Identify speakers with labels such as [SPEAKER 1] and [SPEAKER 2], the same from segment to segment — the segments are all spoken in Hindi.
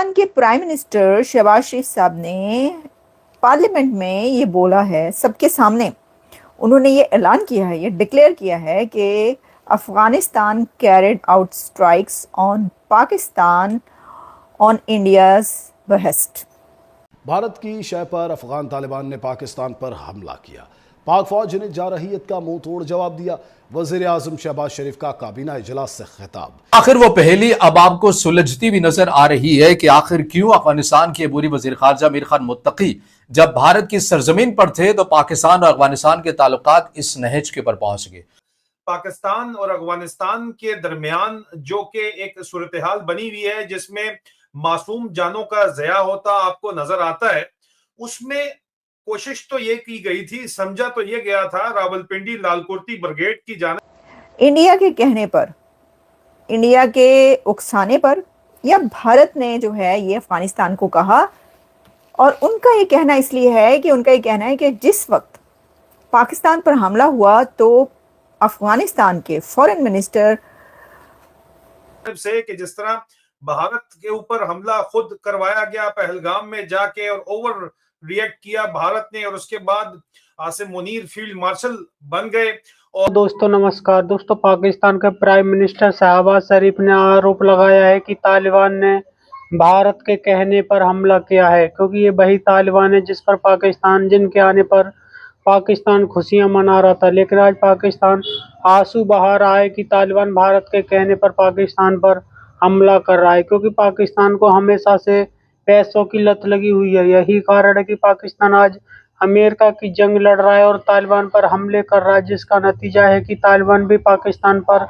[SPEAKER 1] पाकिस्तान के प्राइम मिनिस्टर शहबाज शरीफ साहब ने पार्लियामेंट में ये बोला है सबके सामने। उन्होंने ये ऐलान किया है, ये डिक्लेयर किया है कि Afghanistan carried out strikes on Pakistan on India's behest।
[SPEAKER 2] Bharat की शय पर अफगान तालिबान ने पाकिस्तान पर हमला किया। पाक फौज ने जारहियत का मुंह तोड़ जवाब दिया। वजीर आजम शहबाज शरीफ का काबीना इजलास से खिताब।
[SPEAKER 3] आखिर वो पहेली अब आपको सुलझती भी नजर आ रही है कि आखिर क्यों अफगानिस्तान के अबूरी वजीर खारजा मीर खान मुत्तकी जब भारत की सरजमीन पर थे तो पाकिस्तान और अफगानिस्तान के ताल्लुकात इस नहज के पर पहुंच गए।
[SPEAKER 4] पाकिस्तान और अफगानिस्तान के दरमियान जो कि एक सूरत हाल बनी हुई है जिसमें मासूम जानों का ज़या होता आपको नजर आता है, उसमें कोशिश तो ये की गई थी, समझा तो ये गया था रावलपिंडी लालकुर्ती ब्रिगेड की जानिब
[SPEAKER 1] इंडिया के कहने पर, इंडिया के उकसाने पर, या भारत ने जो है ये अफगानिस्तान को कहा। और उनका ये कहना इसलिए है कि उनका ये कहना है कि जिस वक्त पाकिस्तान पर हमला हुआ तो अफगानिस्तान के फॉरेन मिनिस्टर
[SPEAKER 4] से कि जिस तरह भारत के ऊपर हमला खुद करवाया गया पहलगाम में जाके और ओवर रिएक्ट किया भारत ने, और उसके बाद आसिम मुनीर फील्ड मार्शल बन गए। और
[SPEAKER 5] दोस्तों नमस्कार दोस्तों, पाकिस्तान के प्राइम मिनिस्टर शहबाज शरीफ ने आरोप लगाया है कि तालिबान ने भारत के कहने पर हमला किया है, क्योंकि ये वही तालिबान है जिस पर पाकिस्तान, जिनके आने पर पाकिस्तान खुशियां मना रहा था। लेकिन आज पाकिस्तान आंसू बहा रहा है कि तालिबान भारत के कहने पर पाकिस्तान पर हमला कर रहा है, क्योंकि पाकिस्तान को हमेशा से पैसों की लत लगी हुई है। यही कारण है कि पाकिस्तान आज अमेरिका की जंग लड़ रहा है और तालिबान पर हमले कर रहा है, जिसका नतीजा है कि तालिबान भी पाकिस्तान पर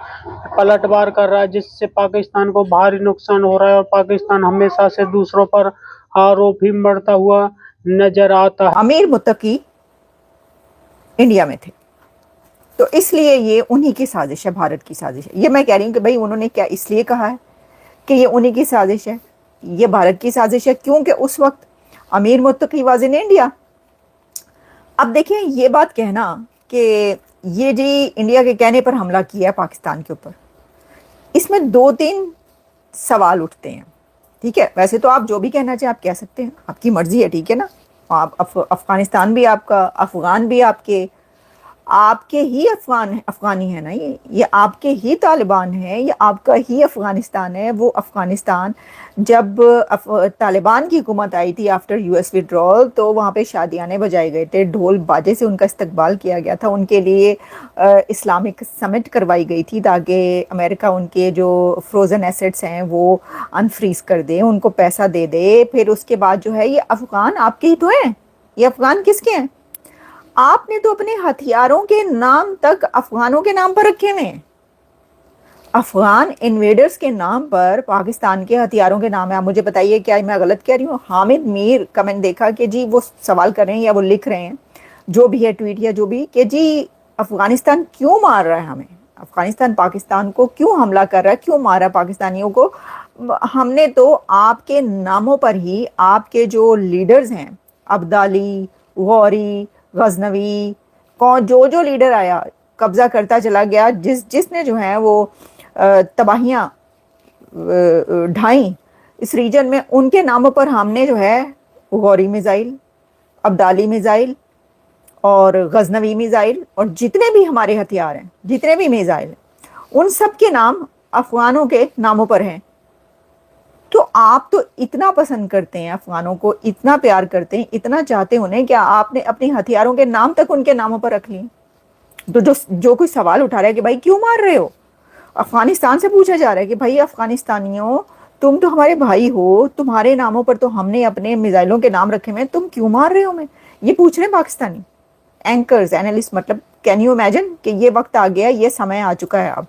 [SPEAKER 5] पलटवार कर रहा है, जिससे पाकिस्तान को भारी नुकसान हो रहा है और पाकिस्तान हमेशा से दूसरों पर आरोप ही बढ़ता हुआ नजर आता है।
[SPEAKER 1] अमीर मुत्तकी इंडिया में थे, तो इसलिए ये उन्हीं की साजिश है, भारत की साजिश है। ये मैं कह रही हूँ कि भाई उन्होंने क्या इसलिए कहा है कि ये उन्हीं की साजिश है, ये भारत की साजिश है, क्योंकि उस वक्त अमीर मुत्तकी वाज इन इंडिया। अब देखिए, ये बात कहना कि ये जी इंडिया के कहने पर हमला किया है पाकिस्तान के ऊपर, इसमें दो तीन सवाल उठते हैं। ठीक है, वैसे तो आप जो भी कहना चाहें आप कह सकते हैं, आपकी मर्जी है, ठीक है ना। आप अफगानिस्तान भी आपका, अफगान भी आपके ही अफगानी है ना, ये आपके ही तालिबान है, ये आपका ही अफगानिस्तान है। वो अफगानिस्तान जब तालिबान की हुकूमत आई थी आफ्टर यूएस विड्रॉल, तो वहाँ पे शादियाने बजाए गए थे, ढोल बाजे से उनका इस्तकबाल किया गया था, उनके लिए इस्लामिक समिट करवाई गई थी ताकि अमेरिका उनके जो फ्रोज़न एसेट्स हैं वो अनफ्रीज कर दे, उनको पैसा दे दे। फिर उसके बाद जो है ये अफगान आपके ही तो हैं, ये अफगान किसके हैं? आपने तो अपने हथियारों के नाम तक अफगानों के नाम पर रखे हुए हैं। अफगान इन्वेडर्स के नाम पर पाकिस्तान के हथियारों के नाम है। आप मुझे बताइए क्या मैं गलत कह रही हूँ? हामिद मीर का मैंने देखा कि जी वो सवाल कर रहे हैं या वो लिख रहे हैं, जो भी है ट्वीट या जो भी, कि जी अफगानिस्तान क्यों मार रहा है हमें, अफगानिस्तान पाकिस्तान को क्यों हमला कर रहा है, क्यों मारा पाकिस्तानियों को। हमने तो आपके नामों पर ही आपके जो लीडर्स हैं, अब्दाली, गौरी, गजनवी, कौन जो लीडर आया कब्जा करता चला गया, जिसने जो है वो तबाहियाँ ढाई इस रीजन में, उनके नामों पर हमने जो है गौरी मिज़ाइल, अब्दाली मिज़ाइल और गजनवी मिज़ाइल और जितने भी हमारे हथियार हैं, जितने भी मिज़ाइल, उन सब के नाम अफगानों के नामों पर हैं। तो आप तो इतना पसंद करते हैं अफगानों को, इतना प्यार करते हैं, इतना चाहते उन्हें, क्या आपने अपने हथियारों के नाम तक उनके नामों पर रख लिए? तो जो कोई सवाल उठा रहा है कि भाई क्यों मार रहे हो, अफगानिस्तान से पूछा जा रहा है कि भाई अफगानिस्तानियों तुम तो हमारे भाई हो, तुम्हारे नामों पर तो हमने अपने मिसाइलों के नाम रखे हुए, तुम क्यों मार रहे हो हमें? ये पूछ रहे हैं पाकिस्तानी एंकर्स, एनालिस्ट। मतलब कैन यू इमेजिन कि ये वक्त आ गया, ये समय आ चुका है अब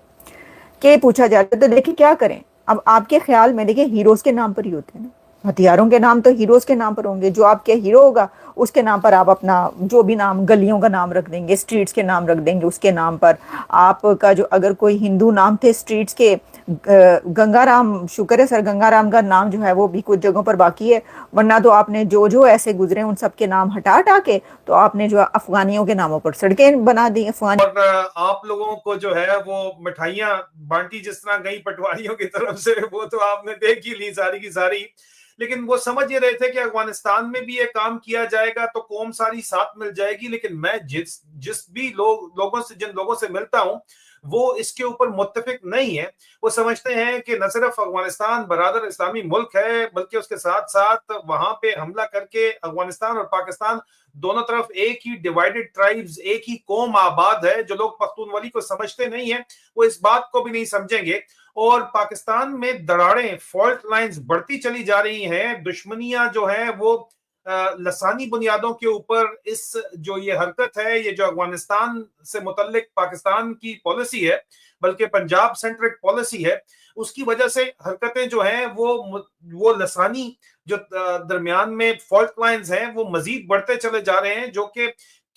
[SPEAKER 1] कि पूछा जा रहा है। तो देखिए क्या करें अब, आपके ख्याल में देखिए हीरोज के नाम पर ही होते हैं ना, हथियारों के नाम तो हीरोज के नाम पर होंगे। जो आपके हीरो होगा उसके नाम पर आप अपना जो भी नाम, गलियों का नाम रख देंगे, स्ट्रीट्स के नाम रख देंगे उसके नाम पर। आपका जो अगर कोई हिंदू नाम थे स्ट्रीट्स के, गंगाराम, शुक्र है सर गंगाराम का नाम जो है वो भी कुछ जगहों पर बाकी है, वरना तो आपने जो ऐसे गुजरे उन सब के नाम हटा के तो आपने जो अफगानियों के नामों पर सड़कें बना दी अफगान।
[SPEAKER 4] और आप लोगों को जो है वो मिठाइयाँ बांटी जिस तरह गई पटवारियों की तरफ से, वो तो आपने देख ही ली सारी की सारी। लेकिन वो समझ ये रहे थे कि अफगानिस्तान में भी ये काम किया जाएगा तो कौम सारी साथ मिल जाएगी। लेकिन मैं जिस भी जिन लोगों से मिलता हूं वो इसके ऊपर मुत्तफिक नहीं है। वो समझते हैं कि न सिर्फ अफगानिस्तान बरादर इस्लामी मुल्क है बल्कि उसके साथ साथ वहां पे हमला करके अफगानिस्तान और पाकिस्तान दोनों तरफ एक ही डिवाइडेड ट्राइब्स, एक ही कौम आबाद है। जो लोग पख्तूनवाली को समझते नहीं है वो इस बात को भी नहीं समझेंगे। और पाकिस्तान में दरारें, फॉल्ट लाइंस बढ़ती चली जा रही हैं। दुश्मनियां जो है वो लसानी बुनियादों के ऊपर इस जो ये हरकत है, ये जो अफगानिस्तान से मुतल्लिक पाकिस्तान की पॉलिसी है, बल्कि पंजाब सेंट्रिक पॉलिसी है, उसकी वजह से हरकतें जो हैं वो लसानी जो दरमियान में फॉल्ट लाइंस हैं वो मजीद बढ़ते चले जा रहे हैं, जो कि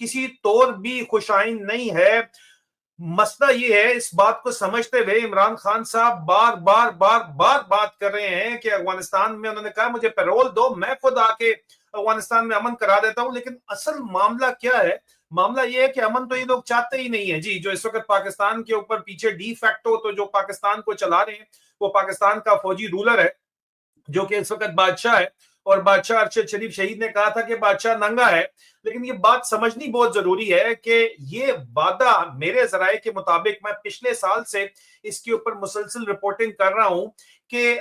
[SPEAKER 4] किसी तौर भी खुशाइन नहीं है। मसला ये है, इस बात को समझते हुए इमरान खान साहब बार बार बात कर रहे हैं कि अफगानिस्तान में, उन्होंने कहा मुझे पैरोल दो, मैं खुद आके अफगानिस्तान में अमन करा देता हूं। लेकिन असल मामला क्या है? मामला यह है कि अमन तो ये लोग चाहते ही नहीं है जी। जो इस वक्त पाकिस्तान के ऊपर पीछे डी फैक्टो तो जो पाकिस्तान को चला रहे हैं वो पाकिस्तान का फौजी रूलर है, जो कि इस वक्त बादशाह है। और बादशाह अरशद शरीफ शहीद ने कहा था कि बादशाह नंगा है। लेकिन ये बात समझनी बहुत जरूरी है कि ये वादा मेरे जराये के मुताबिक, मैं पिछले साल से इसके ऊपर मुसलसल रिपोर्टिंग कर रहा हूं कि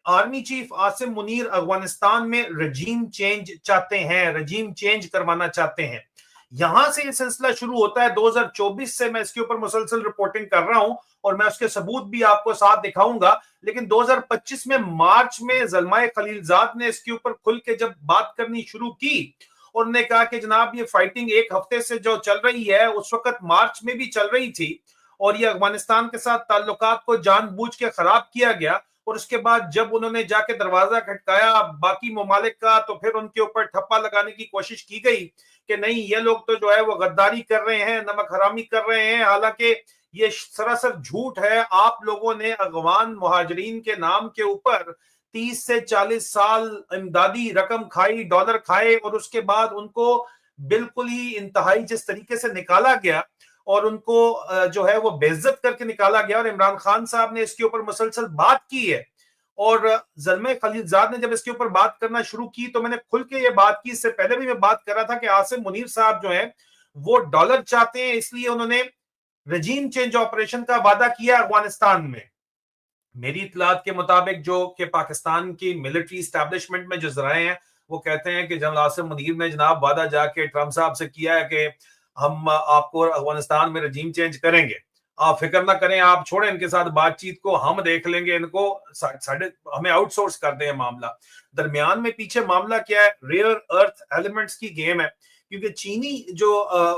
[SPEAKER 4] आर्मी चीफ आसिम मुनीर अफगानिस्तान में रजीम चेंज चाहते हैं, रजीम चेंज करवाना चाहते हैं। यहां से ये सिलसिला शुरू होता है। 2024 से मैं इसके ऊपर मुसलसल रिपोर्टिंग कर रहा हूं और मैं उसके सबूत भी आपको साथ दिखाऊंगा। लेकिन 2025 में मार्च में जलमाए खलीलजाद ने इसके ऊपर खुल के जब बात करनी शुरू की, उन्होंने कहा कि जनाब ये फाइटिंग एक हफ्ते से जो चल रही है, उस वक्त मार्च में भी चल रही थी और ये अफगानिस्तान के साथ ताल्लुकात को जानबूझ के खराब किया गया। और उसके बाद जब उन्होंने जाके दरवाजा खटकाया बाकी ममालिक का, तो फिर उनके ऊपर ठप्पा लगाने की कोशिश की गई कि नहीं, ये लोग तो जो है वो गद्दारी कर रहे हैं, नमक हरामी कर रहे हैं। हालांकि ये सरासर झूठ है। आप लोगों ने अफगान मुहाजिरीन के नाम के ऊपर 30 से 40 साल इमदादी रकम खाई, डॉलर खाए, और उसके बाद उनको बिल्कुल ही इंतहाई जिस तरीके से निकाला गया और उनको जो है वो बेइज्जत करके निकाला गया। और इमरान खान साहब ने इसके ऊपर मुसलसल बात की है। और ज़ल्मे खलीलजाद ने जब इसके ऊपर बात करना शुरू की तो मैंने खुल के ये बात की। इससे पहले भी मैं बात कर रहा था कि आसिम मुनीर साहब जो है वो डॉलर चाहते हैं, इसलिए उन्होंने रजीम चेंज ऑपरेशन का वादा किया अफगानिस्तान में। मेरी इतलात के मुताबिक जो कि पाकिस्तान की मिलिट्री स्टैब्लिशमेंट में जो जराए हैं वो कहते हैं कि जनरल आसिम मुनीर ने जनाब वादा जाके ट्रंप साहब से किया है कि हम आपको अफगानिस्तान में रजीम चेंज करेंगे, आप फिक्र ना करें, आप छोड़ें इनके साथ बातचीत को, हम देख लेंगे इनको, हमें आउटसोर्स कर दें मामला। दरमियान में पीछे मामला क्या है? रेयर अर्थ एलिमेंट्स की गेम है। क्योंकि चीनी जो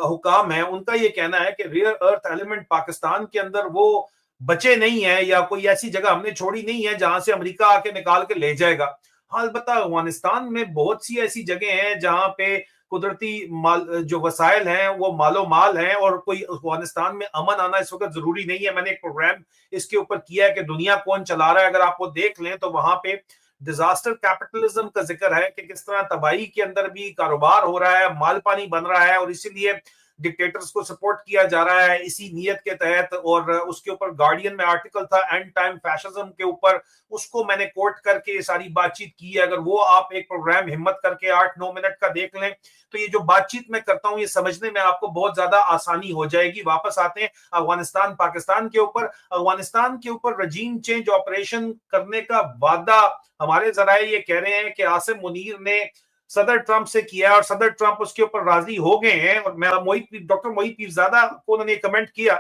[SPEAKER 4] हुकाम है उनका ये कहना है कि रेयर अर्थ एलिमेंट पाकिस्तान के अंदर वो बचे नहीं है, या कोई ऐसी जगह हमने छोड़ी नहीं है जहां से अमेरिका आके निकाल के ले जाएगा। हाँ, अलबत्ता अफगानिस्तान में बहुत सी ऐसी जगह हैं जहां पे कुदरती माल जो वसाइल हैं वो मालो माल हैं, और कोई अफगानिस्तान में अमन आना इस वक्त जरूरी नहीं है। मैंने एक प्रोग्राम इसके ऊपर किया है कि दुनिया कौन चला रहा है, अगर आप वो देख लें तो वहां पे डिजास्टर कैपिटलिज्म का जिक्र है कि किस तरह तबाही के अंदर भी कारोबार हो रहा है, माल पानी बन रहा है, और इसीलिए डिक्टेटर्स को सपोर्ट किया जा रहा है इसी नीयत के तहत। और उसके ऊपर गार्डियन में आर्टिकल था एंड टाइम फैशिज्म के ऊपर, उसको मैंने कोट करके ये सारी बातचीत की है। अगर वो आप एक प्रोग्राम हिम्मत करके 8-9 मिनट का देख लें तो ये जो बातचीत मैं करता हूं ये समझने में आपको बहुत ज्यादा आसानी हो जाएगी। वापस आते हैं अफगानिस्तान पाकिस्तान के ऊपर। अफगानिस्तान के ऊपर रजीम चेंज ऑपरेशन करने का वादा हमारे जराए ये कह रहे हैं कि आसिम मुनीर ने सदर ट्रंप से किया और सदर ट्रंप उसके ऊपर राजी हो गए हैं। और मैं डॉक्टर मोहित पीरजादा को उन्होंने कमेंट किया,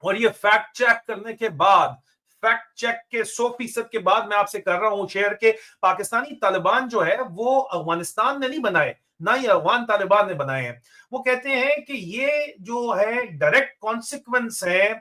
[SPEAKER 4] और ये फैक्ट चेक करने के बाद, फैक्ट चेक के 100% के बाद मैं आपसे कर रहा हूं शेयर के पाकिस्तानी तालिबान जो है वो अफगानिस्तान ने नहीं बनाए, ना ही अफगान तालिबान ने बनाए हैं। वो कहते हैं कि ये जो है डायरेक्ट कॉन्सिक्वेंस है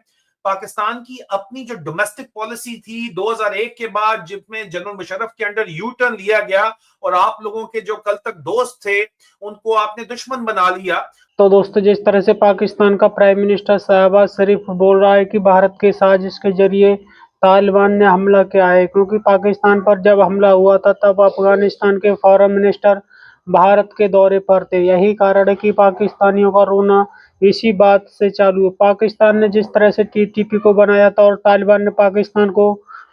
[SPEAKER 4] पाकिस्तान की अपनी जो डोमेस्टिक पॉलिसी थी 2001 के बाद, जिसमें जनरल मुशर्रफ के अंडर यू टर्न लिया गया और आप लोगों के जो कल तक दोस्त थे उनको आपने दुश्मन बना लिया।
[SPEAKER 5] तो दोस्तों, जिस तरह से पाकिस्तान का प्राइम मिनिस्टर शहबाज शरीफ बोल रहा है कि भारत के साजिश के जरिए तालिबान ने हमला किया है, क्योंकि पाकिस्तान पर जब हमला हुआ था तब अफगानिस्तान के फॉरेन मिनिस्टर भारत के दौरे पर थे। यही कारण है कि पाकिस्तानियों का रोना इसी बात से चालू है। पाकिस्तान ने जिस तरह से टीटीपी को बनाया था और तालिबान ने पाकिस्तान को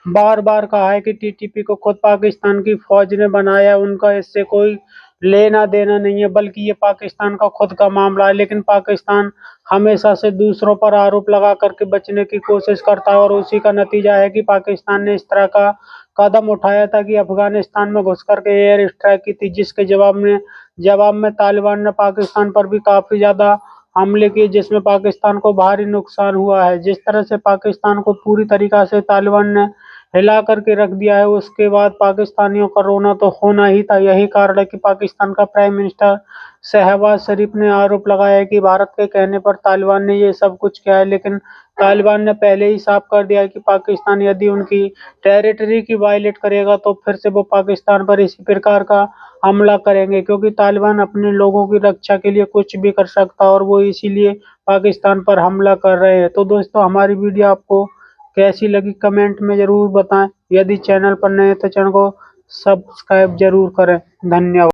[SPEAKER 5] बार बार कहा है कि टीटीपी को खुद पाकिस्तान की फौज ने बनाया, उनका इससे कोई लेना देना नहीं है, बल्कि ये पाकिस्तान का खुद का मामला है। लेकिन पाकिस्तान हमेशा से दूसरों पर आरोप लगा करके बचने की कोशिश करता है, और उसी का नतीजा है कि पाकिस्तान ने इस तरह का कदम उठाया था कि अफगानिस्तान में घुस करके एयर स्ट्राइक की थी, जिसके जवाब में तालिबान ने पाकिस्तान पर भी काफी ज्यादा हमले किए, जिसमें पाकिस्तान को भारी नुकसान हुआ है। जिस तरह से पाकिस्तान को पूरी तरीका से तालिबान ने हिला करके रख दिया है, उसके बाद पाकिस्तानियों का रोना तो होना ही था। यही कारण है कि पाकिस्तान का प्राइम मिनिस्टर शहबाज शरीफ ने आरोप लगाया है कि भारत के कहने पर तालिबान ने ये सब कुछ किया है। लेकिन तालिबान ने पहले ही साफ कर दिया है कि पाकिस्तान यदि उनकी टेरिटरी की वायलेट करेगा तो फिर से वो पाकिस्तान पर इसी प्रकार का हमला करेंगे, क्योंकि तालिबान अपने लोगों की रक्षा के लिए कुछ भी कर सकता है, और वो इसीलिए पाकिस्तान पर हमला कर रहे हैं। तो दोस्तों, हमारी वीडियो आपको कैसी लगी कमेंट में जरूर बताएं। यदि चैनल पर नए हैं तो चैनल को सब्सक्राइब जरूर करें। धन्यवाद।